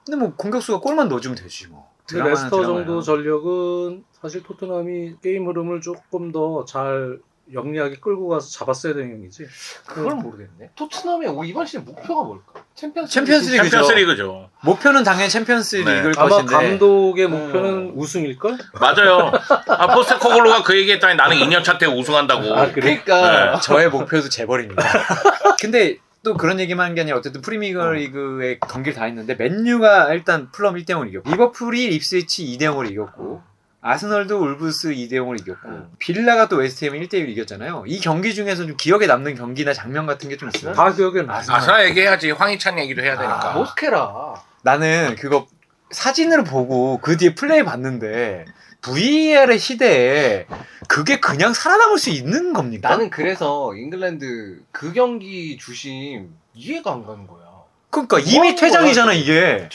근데 뭐 공격수가 골만 넣어주면 되지 뭐. 근데 레스터 정도 전력은 사실 토트넘이 게임 흐름을 조금 더 잘 영리하게 끌고 가서 잡았어야 되는 경기지. 그걸 모르겠네. 토트넘의 이번 시즌 목표가 뭘까? 챔피언스 챔피언스 리그죠. 챔피언스 리그죠. 목표는 당연히 챔피언스 네. 리그일 아마 것인데. 감독의 목표는 우승일걸? 맞아요. 아, 포스테코글루가 그 얘기했더니 나는 2년차 때 우승한다고. 아, 그래? 그러니까 네. 저의 목표도 재벌입니다. 근데 또 그런 얘기만 한 게 아니라 어쨌든 프리미어 리그의 경기를 다 했는데 맨유가 일단 풀럼 1대0을 이겼고 리버풀이 립스위치 2대0으로 이겼고 아스널도 울브스 2대0으로 이겼고 빌라가 또 웨스트햄을 1대1로 이겼잖아요. 이 경기 중에서 좀 기억에 남는 경기나 장면 같은 게 좀 있어요. 다 기억에 나. 아스날 얘기해야지. 황희찬 얘기도 해야 되니까. 모스케라. 나는 그거 사진으로 보고 그 뒤에 플레이 봤는데 VAR의 시대에 그게 그냥 살아남을 수 있는 겁니까? 나는 그래서 잉글랜드 그 경기 주심 이해가 안 가는 거야. 그러니까 이미 하는 퇴장이잖아 거야, 이게.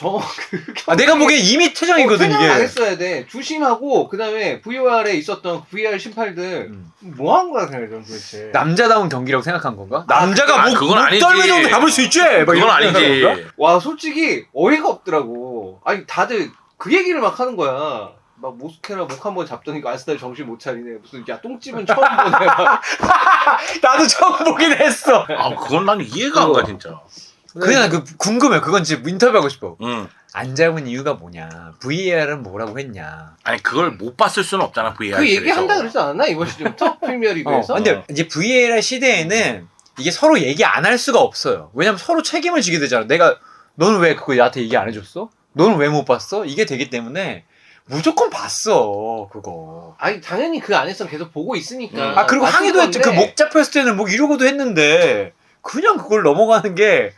그 내가 보기엔 이미 퇴장이거든 퇴장을 이게. 안 했어야 돼. 주심하고 그다음에 VAR에 있었던 VAR 심판들 뭐 한 거야 그냥 도대체. 남자다운 경기라고 생각한 건가? 남자가 목 그건 아니지. 떨면 정도 잡을 수 있지. 막 그건 이런 아니지. 생각한 건가? 와 솔직히 어이가 없더라고. 아니 다들 그 얘기를 막 하는 거야. 막 모스케라 목 한 번 잡더니까 아스날 정신 못 차리네. 무슨 야 똥집은 처음 보네. 나도 처음 보긴 했어. 아, 그건 난 이해가 안 가, 진짜. 그냥 그 궁금해. 그건 진짜 인터뷰하고 싶어. 응. 안 잡은 이유가 뭐냐? VAR은 뭐라고 했냐? 아니, 그걸 못 봤을 수는 없잖아, VAR. 그 얘기 한다 그러지 않았나 이번 시즌부터 프리미어리그에서? 근데 이제 VAR 시대에는 이게 서로 얘기 안 할 수가 없어요. 왜냐면 서로 책임을 지게 되잖아. 너는 왜 그거 나한테 얘기 안 해줬어? 너는 왜 못 봤어? 이게 되기 때문에 무조건 봤어 그거. 아니 당연히 그 안에서 계속 보고 있으니까. 아 그리고 봤을 항의도 했지. 그 건데 목 잡혔을 때는 뭐 이러고도 했는데 그냥 그걸 넘어가는 게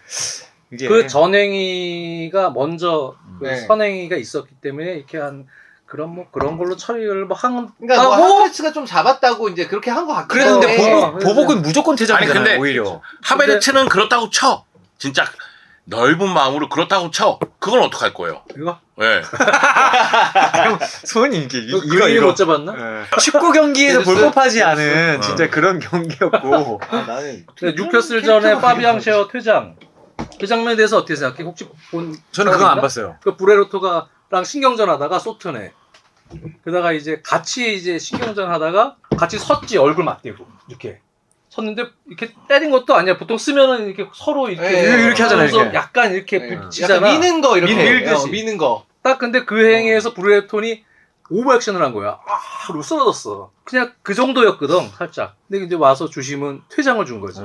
이게 그 전행위가 먼저 그 네. 선행위가 있었기 때문에 이렇게 한 그런 걸로 처리를 하고 그러니까 뭐 하베르츠가 좀 잡았다고 이제 그렇게 한 것 같긴 그랬는데 한데. 보복은 무조건 아니, 퇴장이잖아요. 근데 오히려. 하베르츠는 그렇다고 쳐. 진짜 넓은 마음으로 그렇다고 쳐. 그건 어떡할 거예요? 이거 예. 손이 이게 이거 못 잡았나? 축구 경기에서 볼 법하지 않은 어. 진짜 그런 경기였고. 나는 뉴캐슬 전에 파비앙 셰어 퇴장. 그 장면에 대해서 어떻게 생각해? 혹시 본? 저는 그건 안 봤어요. 그 브레로토가랑 신경전 하다가 소트네. 그러다가 이제 같이 이제 신경전 하다가 같이 섰지 얼굴 맞대고 이렇게 섰는데 이렇게 때린 것도 아니야. 보통 쓰면은 이렇게 서로 이렇게 네, 이렇게 하잖아요, 하면서 이렇게. 약간 이렇게 네. 붙이잖아. 약간 미는 거 이렇게 밀듯이. 미는 거. 딱 근데 그 행위에서 브레톤이 오버 액션을 한 거야. 아, 로 쓰러졌어. 그냥 그 정도였거든, 살짝. 근데 이제 와서 주심은 퇴장을 준 거지.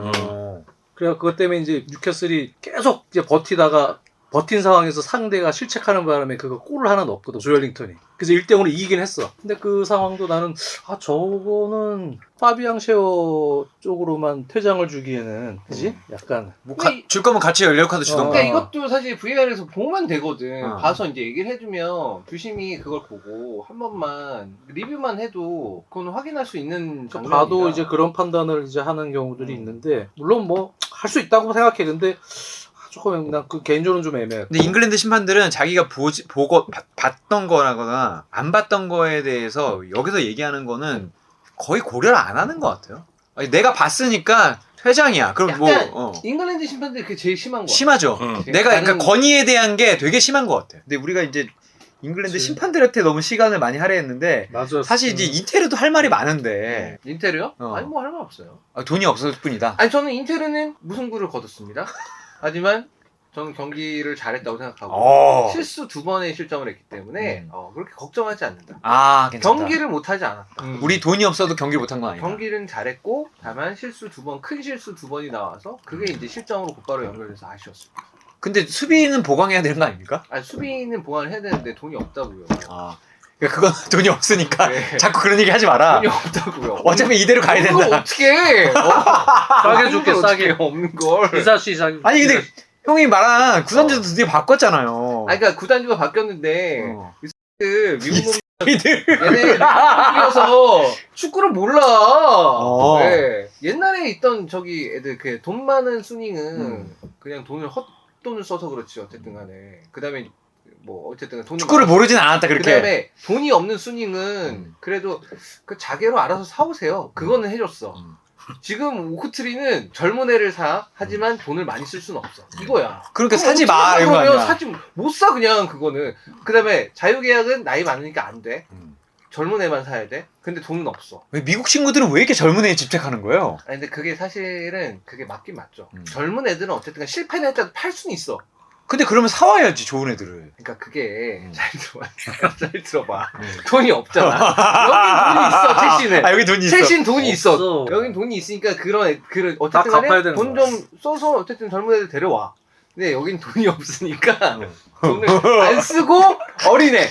그래 그것 때문에 이제 뉴캐슬이 계속 이제 버틴 상황에서 상대가 실책하는 바람에 그거 골을 하나 넣었거든, 조엘링턴이. 그래서 1대0으로 이기긴 했어. 근데 그 상황도 나는 저거는 파비앙 셰어 쪽으로만 퇴장을 주기에는 그지? 약간 줄 거면 같이 옐로카드 주던가. 그러니까 이것도 사실 VAR에서 보면 되거든. 어. 봐서 이제 얘기를 해주면 주심이 그걸 보고 한 번만 리뷰만 해도 그건 확인할 수 있는 장면이다. 봐도 이제 그런 판단을 이제 하는 경우들이 있는데 물론 뭐 할 수 있다고 생각해. 근데 조금 난 그 개인적으로는 좀 애매해. 근데 잉글랜드 심판들은 자기가 봤던 거라거나 안 봤던 거에 대해서 여기서 얘기하는 거는 거의 고려를 안 하는 것 같아요. 아니, 내가 봤으니까 퇴장이야. 그럼 약간 뭐 잉글랜드 심판들이 그게 제일 심한 거. 심하죠. 내가 다른- 그러니까 건의에 대한 게 되게 심한 것 같아. 근데 우리가 이제 잉글랜드 그치. 심판들한테 너무 시간을 많이 할애했는데 맞아. 사실 이제 인테르도 할 말이 많은데 인테르요? 어. 아니 뭐 할 말 없어요. 돈이 없었을 뿐이다. 아니 저는 인테르는 무승부를 거뒀습니다. 하지만 저는 경기를 잘했다고 생각하고 어. 실수 2번의 실점을 했기 때문에 그렇게 걱정하지 않는다. 아, 괜찮다. 경기를 못하지 않았다. 우리 돈이 없어도 경기 못한 건 아니다. 경기는 잘했고 다만 실수 2번, 큰 실수 2번이 나와서 그게 이제 실점으로 곧바로 연결돼서 아쉬웠습니다. 근데 수비는 보강해야 되는 거 아닙니까? 아니 수비는 보완을 해야 되는데 돈이 없다고요. 아, 그러니까 그건 돈이 없으니까 네. 자꾸 그런 얘기 하지 마라. 돈이 없다고요. 어차피 이대로 가야 그거 된다. 어떻게 해? 싸게 줄게, 싸게. 없는 걸. 이사씨 싸게. 아니 근데 형이 말한 구단주도 드디어 바꿨잖아요. 아니 그러니까 구단주가 바뀌었는데 어. 그 미국 놈 이들 얘네 미국이어서 축구를 몰라. 어. 네. 옛날에 있던 저기 애들 그 돈 많은 수닝은 그냥 헛돈을 써서 그렇지 어쨌든 간에. 그다음에 뭐 어쨌든 돈을 축구를 모르진 않았다 그렇게. 그다음에 돈이 없는 수닝은 그래도 그 자개로 알아서 사오세요. 그거는 해줬어. 지금 오크트리는 젊은 애를 사 하지만 돈을 많이 쓸 수는 없어. 이거야. 그러니까 그럼 사지 어떻게 마 하냐, 이런 거 그러면 아니야. 사지 못 사 그냥 그거는. 그다음에 자유계약은 나이 많으니까 안 돼. 젊은 애만 사야 돼. 근데 돈은 없어. 왜 미국 친구들은 왜 이렇게 젊은 애에 집착하는 거예요? 아니 근데 그게 사실은 그게 맞긴 맞죠. 젊은 애들은 어쨌든 실패는 했다도 팔 수는 있어. 근데 그러면 사와야지 좋은 애들을. 그러니까 그게 잘 들어봐. 돈이 없잖아. 여긴 돈이 있어. 최신은. 아 여기 돈이 있어. 최신 돈이 있어. 없어. 여긴 돈이 있으니까 그런 어쨌든 다 갚아야 간에 되는 돈 거야. 좀 써서 어쨌든 젊은 애들 데려와. 근데 여긴 돈이 없으니까 돈을 안 쓰고 어린애.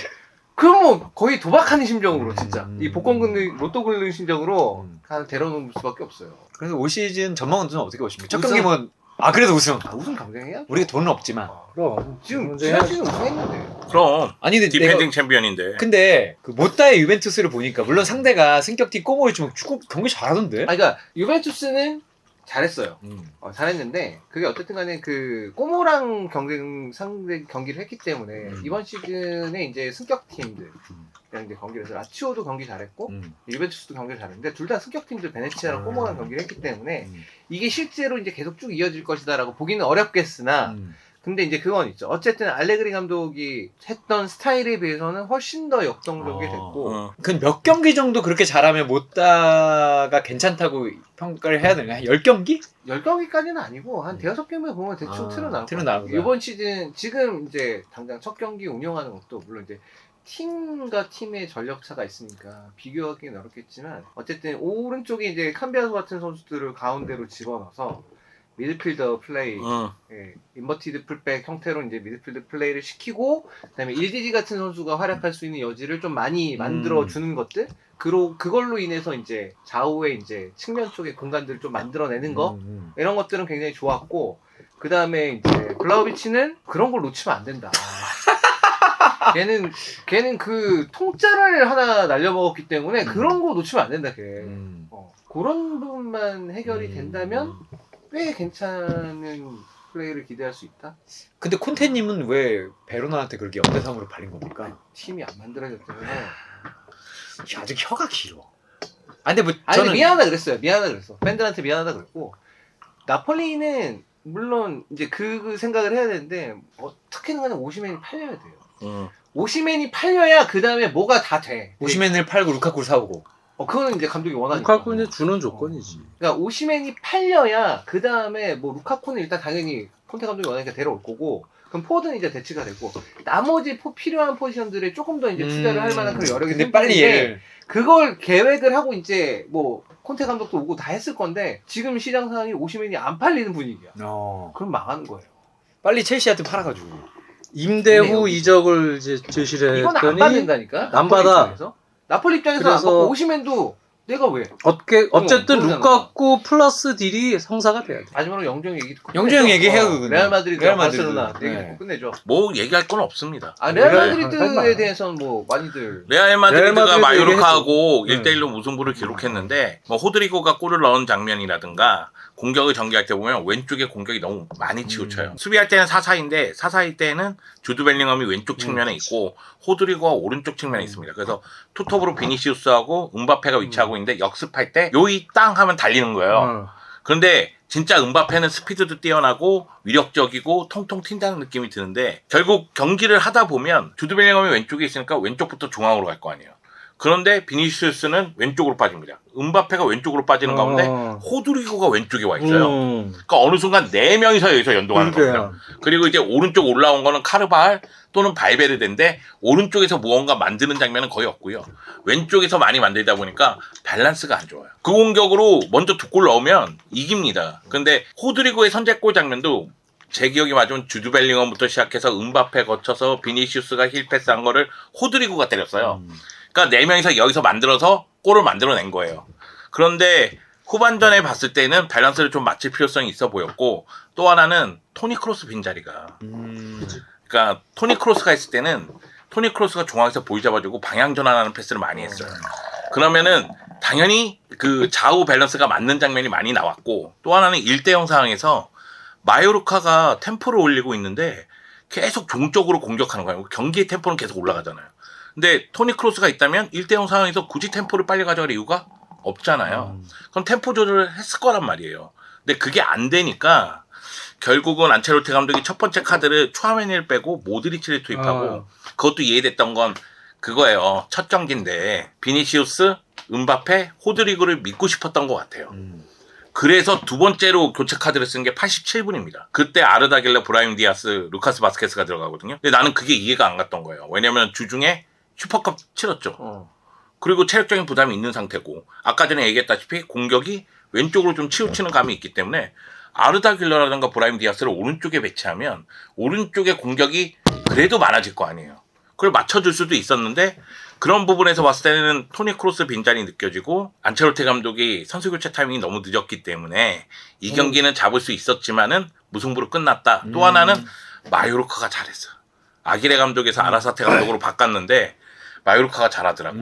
그럼 뭐 거의 도박하는 심정으로 진짜 이 복권 긁는 로또 긁는 심정으로 데려놓을 수밖에 없어요. 그래서 올 시즌 전망은 어떻게 보십니까? 첫 우승. 경기 뭐 그래도 우승. 우승 경쟁해야? 우리가 돈은 없지만. 그럼. 지금 이제 지난 시즌 우승했는데. 그럼 아니 근데 디펜딩 내가 챔피언인데. 근데 그 못다의 유벤투스를 보니까 물론 상대가 승격팀 꼬모였지만 축구 경기 잘하던데. 아 그러니까 유벤투스는 잘했어요. 음. 잘했는데 그게 어쨌든 간에 그 꼬모랑 상대 경기를 했기 때문에 이번 시즌에 이제 승격팀들 이제 경기를 해서 라치오도 경기 잘했고 유벤투스도 경기를 잘했는데 둘 다 승격팀들 베네치아랑 꼬모랑 경기를 했기 때문에 이게 실제로 이제 계속 쭉 이어질 것이다라고 보기는 어렵겠으나 근데 이제 그건 있죠. 어쨌든 알레그리 감독이 했던 스타일에 비해서는 훨씬 더 역동적이 됐고 그 몇 경기 정도 그렇게 잘하면 못다가 괜찮다고 평가를 해야 되나? 10경기? 10경기까지는 아니고 한 대여섯 경기만 보면 대충 틀어나올 틀어나올 거야. 이번 시즌 지금 이제 당장 첫 경기 운영하는 것도 물론 이제 팀과 팀의 전력차가 있으니까 비교하기는 어렵겠지만 어쨌든 오른쪽에 이제 캄비아소 같은 선수들을 가운데로 집어넣어서 미드필더 플레이, 인버티드 풀백 형태로 이제 미드필드 플레이를 시키고 그다음에 일디디 같은 선수가 활약할 수 있는 여지를 좀 많이 만들어 주는 것들, 그걸로 인해서 이제 좌우의 이제 측면 쪽의 공간들을 좀 만들어내는 거 이런 것들은 굉장히 좋았고 그 다음에 이제 블라우비치는 그런 걸 놓치면 안 된다. 걔는 그 통짜를 하나 날려먹었기 때문에 그런 거 놓치면 안 된다. 그런 부분만 해결이 된다면 꽤 괜찮은 플레이를 기대할 수 있다. 근데 콘테님은 왜 베로나한테 그렇게 연대상으로 팔린 겁니까? 팀이 안 만들어졌기 때문에. 아직 혀가 길어. 근데 뭐 아니 저는 미안하다 그랬어요. 미안하다 그랬어. 팬들한테 미안하다 그랬고 나폴리는 물론 이제 그 생각을 해야 되는데 어떻게든 간에 오시맨이 팔려야 돼요. 오시맨이 팔려야 그 다음에 뭐가 다 돼. 오시맨을 팔고 루카쿠를 사오고. 그거는 이제 감독이 원하니까. 루카쿠 이제 주는 조건이지. 그러니까 오시맨이 팔려야 그 다음에 뭐 루카쿠는 일단 당연히 콘테 감독이 원하니까 데려올 거고. 그럼 포드는 이제 대치가 되고 나머지 필요한 포지션들에 조금 더 이제 투자를 할 만한 그런 여력이 근데 빨리 얘를 그걸 계획을 하고 이제 뭐 콘테 감독도 오고 다 했을 건데 지금 시장 상황이 오시맨이 안 팔리는 분위기야. 그럼 망하는 거예요. 빨리 첼시한테 팔아가지고 임대후 이적을 이제 제시를 이건 안 했더니 받는다니까. 안 받아. 나폴리 입장에서 안 그래서 받고 오시맨도 내가 왜? 어쨌든 모르잖아. 루카쿠 플러스 딜이 성사가 돼야 돼. 마지막으로 영정 얘기 듣고 영정 얘기해요, 그거는. 레알 마드리드, 레알 마드리드. 바르셀로나 얘기 네. 듣고 끝내죠. 뭐 얘기할 건 없습니다. 레알 할 마드리드에 말. 대해서는 뭐 많이들 레알 마드리드가 마드리드 마요르카하고 얘기했죠. 1대1로 무승부를 기록했는데 뭐 호드리고가 골을 넣은 장면이라든가 공격을 전개할 때 보면 왼쪽에 공격이 너무 많이 치우쳐요. 수비할 때는 4-4인데 4-4일 때는 주드 벨링엄이 왼쪽 측면에 있고 호드리고가 오른쪽 측면에 있습니다. 그래서 투톱으로 비니시우스하고 음바페가 위치하고 있는데 역습할 때 요이 땅 하면 달리는 거예요. 그런데 진짜 음바페는 스피드도 뛰어나고 위력적이고 통통 튄다는 느낌이 드는데 결국 경기를 하다 보면 주드 벨링엄이 왼쪽에 있으니까 왼쪽부터 중앙으로 갈 거 아니에요. 그런데 비니시우스는 왼쪽으로 빠집니다. 음바페가 왼쪽으로 빠지는 가운데 호드리고가 왼쪽에 와 있어요. 그러니까 어느 순간 4명이서 여기서 연동하는 겁니다. 그리고 이제 오른쪽 올라온 거는 카르발 또는 발베르데인데 오른쪽에서 무언가 만드는 장면은 거의 없고요. 왼쪽에서 많이 만들다 보니까 밸런스가 안 좋아요. 그 공격으로 먼저 2골 넣으면 이깁니다. 근데 호드리고의 선제골 장면도 제 기억이 맞으면 주드 벨링엄부터 시작해서 음바페 거쳐서 비니시우스가 힐 패스한 거를 호드리고가 때렸어요. 그러니까 4명이서 여기서 만들어서 골을 만들어낸 거예요. 그런데 후반전에 봤을 때는 밸런스를 좀 맞출 필요성이 있어 보였고 또 하나는 토니 크로스 빈자리가 그러니까 토니 크로스가 있을 때는 토니 크로스가 중앙에서 볼 잡아주고 방향 전환하는 패스를 많이 했어요. 그러면은 당연히 그 좌우 밸런스가 맞는 장면이 많이 나왔고 또 하나는 1대0 상황에서 마요르카가 템포를 올리고 있는데 계속 종적으로 공격하는 거예요. 경기의 템포는 계속 올라가잖아요. 근데 토니 크로스가 있다면 1대0 상황에서 굳이 템포를 빨리 가져갈 이유가 없잖아요. 그럼 템포 조절을 했을 거란 말이에요. 근데 그게 안 되니까 결국은 안첼로티 감독이 첫 번째 카드를 추아메니를 빼고 모드리치를 투입하고 그것도 이해됐던 건 그거예요. 첫 경기인데 비니시우스, 음바페, 호드리고를 믿고 싶었던 것 같아요. 그래서 두 번째로 교체 카드를 쓴 게 87분입니다. 그때 아르다 길러, 브라임 디아스, 루카스 바스케스가 들어가거든요. 근데 나는 그게 이해가 안 갔던 거예요. 왜냐면 주중에 슈퍼컵 치렀죠. 그리고 체력적인 부담이 있는 상태고 아까 전에 얘기했다시피 공격이 왼쪽으로 좀 치우치는 감이 있기 때문에 아르다 길러라든가 브라임 디아스를 오른쪽에 배치하면 오른쪽에 공격이 그래도 많아질 거 아니에요. 그걸 맞춰줄 수도 있었는데 그런 부분에서 봤을 때는 토니 크로스 빈잔이 느껴지고 안첼로티 감독이 선수 교체 타이밍이 너무 늦었기 때문에 이 경기는 잡을 수 있었지만은 무승부로 끝났다. 또 하나는 마요르카가 잘했어. 아기레 감독에서 아라사테 감독으로 바꿨는데 마요르카가 잘하더라고.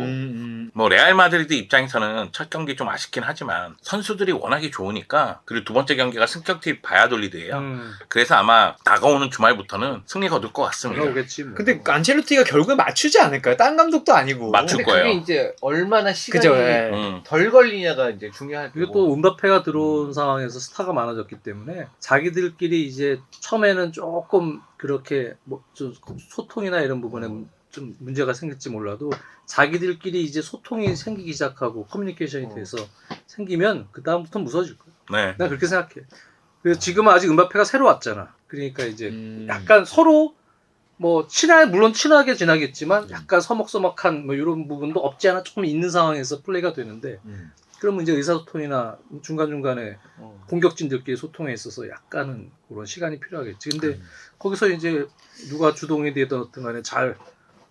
뭐 레알 마드리드 입장에서는 첫 경기 좀 아쉽긴 하지만 선수들이 워낙에 좋으니까 그리고 두 번째 경기가 승격팀 바야돌리드예요. 그래서 아마 다가오는 주말부터는 승리 거둘 것 같습니다. 그러겠지 뭐. 근데 안첼로티가 결국에 맞추지 않을까요? 딴 감독도 아니고. 맞출 근데 거예요. 그게 이제 얼마나 시간이 그죠, 예. 덜 걸리냐가 이제 중요할 그리고 거고. 또 음바페가 들어온 상황에서 스타가 많아졌기 때문에 자기들끼리 이제 처음에는 조금 그렇게 뭐 좀 소통이나 이런 부분에 좀 문제가 생길지 몰라도 자기들끼리 이제 소통이 생기기 시작하고 커뮤니케이션이 돼서 생기면 그 다음부터 무서워질 거야. 네. 난 그렇게 생각해. 그래서 지금은 아직 음바페가 새로 왔잖아. 그러니까 이제 약간 서로 뭐 물론 친하게 지나겠지만 약간 서먹서먹한 뭐 이런 부분도 없지 않아 조금 있는 상황에서 플레이가 되는데 그러면 이제 의사소통이나 중간중간에 공격진들끼리 소통에 있어서 약간은 그런 시간이 필요하겠지. 근데 거기서 이제 누가 주동이 되든 간에 잘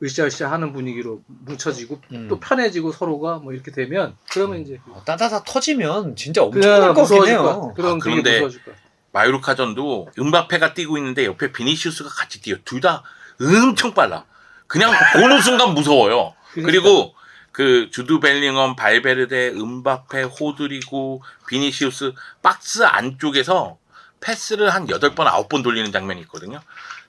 으쌰으쌰 하는 분위기로 뭉쳐지고 또 편해지고 서로가 뭐 이렇게 되면 그러면 이제 따다다 터지면 진짜 엄청날 것 같긴 해요. 그럼 되게 그런데 무서워질 거야. 마요르카전도 음바페가 뛰고 있는데 옆에 비니시우스가 같이 뛰어. 둘 다 엄청 빨라. 그냥 보는 순간 무서워요. 그리고 그 주드 벨링엄, 발베르데, 음바페, 호드리고, 비니시우스 박스 안쪽에서 패스를 한 8번, 9번 돌리는 장면이 있거든요.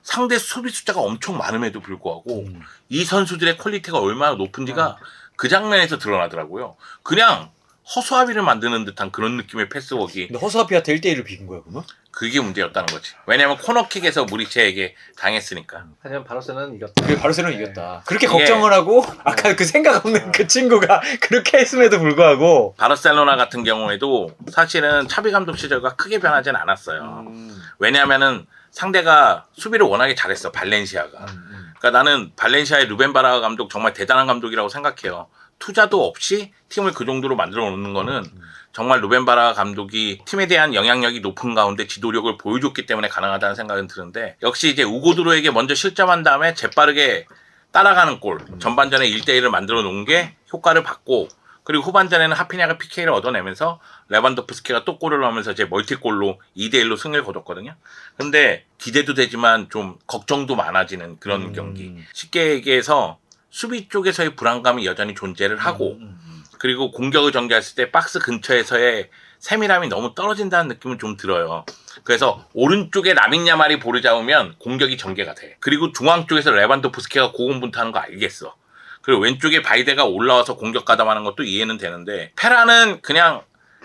상대 수비 숫자가 엄청 많음에도 불구하고 이 선수들의 퀄리티가 얼마나 높은지가 그 장면에서 드러나더라고요. 그냥 허수아비를 만드는 듯한 그런 느낌의 패스웍이. 근데 허수아비한테 1대1을 비긴 거야 그러면? 그게 문제였다는 거지. 왜냐면 코너킥에서 무리체에게 당했으니까. 하지만 바르셀로나는 이겼다. 그게 바르셀로나 이겼다. 그렇게 이게- 걱정을 하고 아까 그 생각 없는 그 친구가 그렇게 했음에도 불구하고 바르셀로나 같은 경우에도 사실은 차비 감독 시절과 크게 변하진 않았어요. 왜냐하면은 상대가 수비를 워낙에 잘했어. 발렌시아가. 그러니까 나는 발렌시아의 루벤 바라가 감독 정말 대단한 감독이라고 생각해요. 투자도 없이 팀을 그 정도로 만들어 놓는 거는 정말 루벤 바라 감독이 팀에 대한 영향력이 높은 가운데 지도력을 보여줬기 때문에 가능하다는 생각은 드는데 역시 이제 우고드로에게 먼저 실점한 다음에 재빠르게 따라가는 골 전반전에 1대1을 만들어 놓은 게 효과를 받고 그리고 후반전에는 하피냐가 PK를 얻어내면서 레반도프스키가 또 골을 넣으면서 이제 멀티골로 2대1로 승리를 거뒀거든요. 근데 기대도 되지만 좀 걱정도 많아지는 그런 경기. 쉽게 얘기해서 수비 쪽에서의 불안감이 여전히 존재를 하고 그리고 공격을 전개했을 때 박스 근처에서의 세밀함이 너무 떨어진다는 느낌은 좀 들어요. 그래서 오른쪽에 라민 야말이 볼을 잡으면 공격이 전개가 돼. 그리고 중앙 쪽에서 레반도프스키가 고군분투하는 거 알겠어. 그리고 왼쪽에 바이데가 올라와서 공격 가담하는 것도 이해는 되는데 페라는 그냥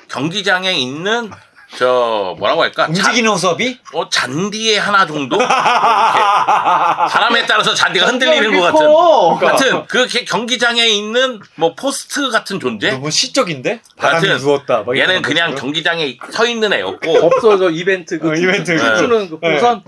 경기장에 있는 저 뭐라고 할까? 움직이는 호수아비? 잔디에 하나 정도? 이렇게 바람에 따라서 잔디가 흔들리는 것 같은. 하여튼 그 경기장에 있는 뭐 포스트 같은 존재? 너무 시적인데? 바람이 하여튼 누웠다. 막 얘는 이런 그냥 것처럼. 경기장에 서 있는 애였고 없어져 이벤트 이벤트 주는 그 풍선.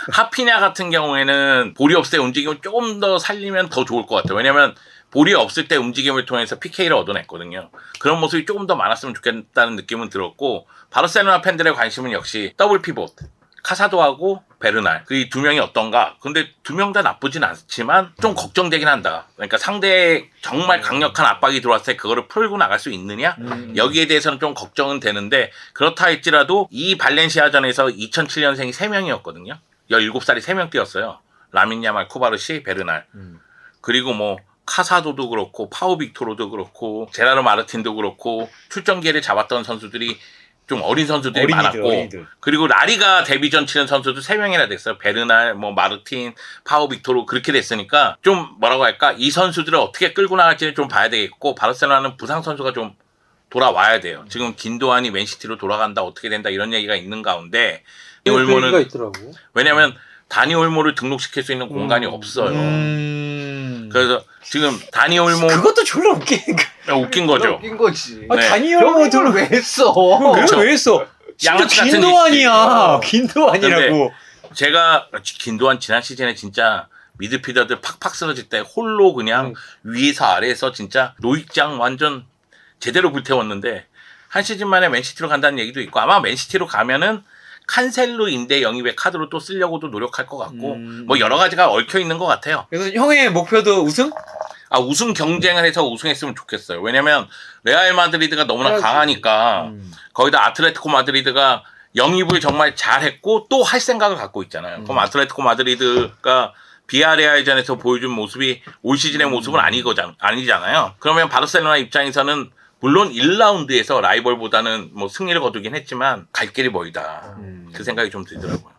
하피냐 같은 경우에는 볼이 없을 때 움직임을 조금 더 살리면 더 좋을 것 같아요. 왜냐면 볼이 없을 때 움직임을 통해서 PK를 얻어냈거든요. 그런 모습이 조금 더 많았으면 좋겠다는 느낌은 들었고 바르셀로나 팬들의 관심은 역시 더블 피봇 카사도하고 베르날 그 두 명이 어떤가. 근데 두 명 다 나쁘진 않지만 좀 걱정되긴 한다. 그러니까 상대의 정말 강력한 압박이 들어왔을 때 그거를 풀고 나갈 수 있느냐 여기에 대해서는 좀 걱정은 되는데 그렇다 할지라도 이 발렌시아전에서 2007년생이 3명이었거든요 17살이 3명 뛰었어요. 라민 야말, 쿠바르시, 베르날. 그리고 뭐 카사도도 그렇고 파우 빅토로도 그렇고 제라르 마르틴도 그렇고 출전 기회를 잡았던 선수들이 좀 어린 선수들이 많았고 어린이들. 그리고 라리가 데뷔전 치는 선수도 3명이나 됐어요. 베르날, 뭐 마르틴, 파우 빅토로 그렇게 됐으니까 좀 뭐라고 할까 이 선수들을 어떻게 끌고 나갈지는 좀 봐야 되겠고 바르셀로나는 부상 선수가 좀 돌아와야 돼요. 지금 긴도안이 맨시티로 돌아간다 어떻게 된다 이런 얘기가 있는 가운데 이 얘기가 올모는 있더라고. 왜냐면 다니 올모를 등록시킬 수 있는 공간이 없어요. 그래서 지금 다니 올모 그것도 졸라 웃긴 거죠. 웃긴 거지. 네. 다니 올모 병을 왜 했어? 그걸 왜 했어? 양아치 같은 긴도안이야. 짓이지. 긴도안이라고. 제가 긴도안 지난 시즌에 진짜 미드필더들 팍팍 쓰러질 때 홀로 그냥 위에서 아래에서 진짜 노익장 완전 제대로 불태웠는데 한 시즌 만에 맨시티로 간다는 얘기도 있고 아마 맨시티로 가면은 칸셀루 임대 영입의 카드로 또 쓰려고도 노력할 것 같고 뭐 여러 가지가 얽혀 있는 것 같아요. 그래서 형의 목표도 우승? 우승 경쟁을 해서 우승했으면 좋겠어요. 왜냐면 레알 마드리드가 너무나 해야지. 강하니까 거기다 아틀레티코 마드리드가 영입을 정말 잘했고 또 할 생각을 갖고 있잖아요. 그럼 아틀레티코 마드리드가 비아레알전에서 보여준 모습이 올 시즌의 모습은 아니잖아요. 그러면 바르셀로나 입장에서는 물론 1라운드에서 라이벌보다는 뭐 승리를 거두긴 했지만 갈 길이 멀다. 그 생각이 좀 들더라고요.